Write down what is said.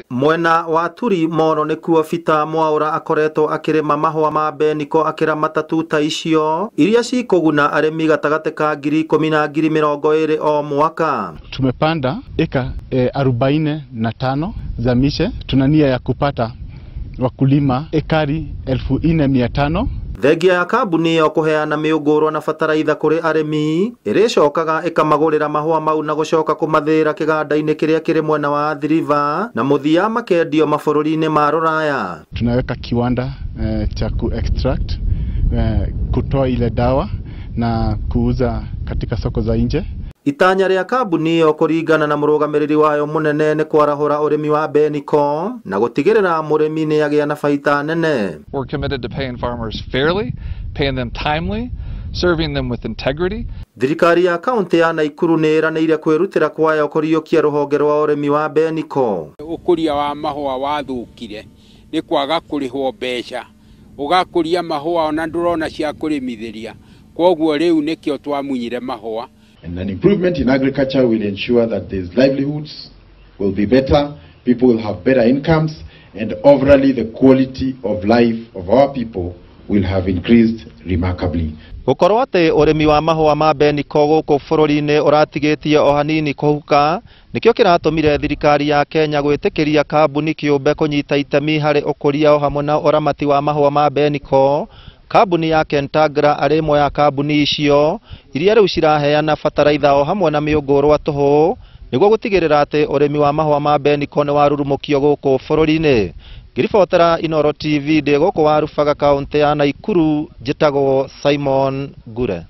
Mwena wa Turi Molo nikuo Fita Mwaura akoretwo akirima mahua ma mbeniko akiramata tuta icio iria cikuguna arimi gatagate ka 10,000 na 20,000 o mwaka. Tumepanda eka 45 za mishe. Tuna nia ya kupata wakulima ekari 4,500. Thengia ya kambuni yo kuheana miungurwa na fataraitha kuri arimi iricokaga ikamagurira mahua mau na gucoka kumathira kiganda-ini kiria kiri mwena wa River na muthia makendio mabururi-ini ma Ruraya. Tunaweka kiwanda cha ku-extract kutoa ile dawa na kuuza katika soko za nje. Itanya ria kambuni yo kuringana na murugamiriri wayo munene ni kwarahura urimi wa mbeniko na gutigirira murimi ni agia na faida nene. We're committed to paying farmers fairly, paying them timely, serving them with integrity. Thirikari ya kaunti ya Naikuru ni iranĩire kwirutira kwayo kuriukia ruhonge rwa urimi wa mbeniko. Ukuria wa mahua wathukire ni kwaga kurihwo mbeca. Ugakuria mahua ona ndurona cia kurimithiria. Kwoguo riu nikio twamunyire mahua. And an improvement in agriculture will ensure that these livelihoods will be better, people will have better incomes, and overall the quality of life of our people will have increased remarkably. Gukorwo ati urimi wa mahua ma mbeniko guku bururi-ini uratigitie o hanini kuhuka nikio kiratumire thirikari ya Kenya gwitikiria kambuni kiumbe kunyita itemi hari ukuria o hamwe na uramati wa mahua ma mbeniko. Kambuni ya Kentagra ari imwe ya kambuni icio iria riu ciraheana fataraitha o hamwe na miungurwa tuhu niguo gutigirira ati urimi wa mahua ma mbeniko ni warurumukio guku bururi-ini. Ngiribotera Inooro TV ndi guku warubaga kaunti ya Naikuru, njitagwo Simon Gure.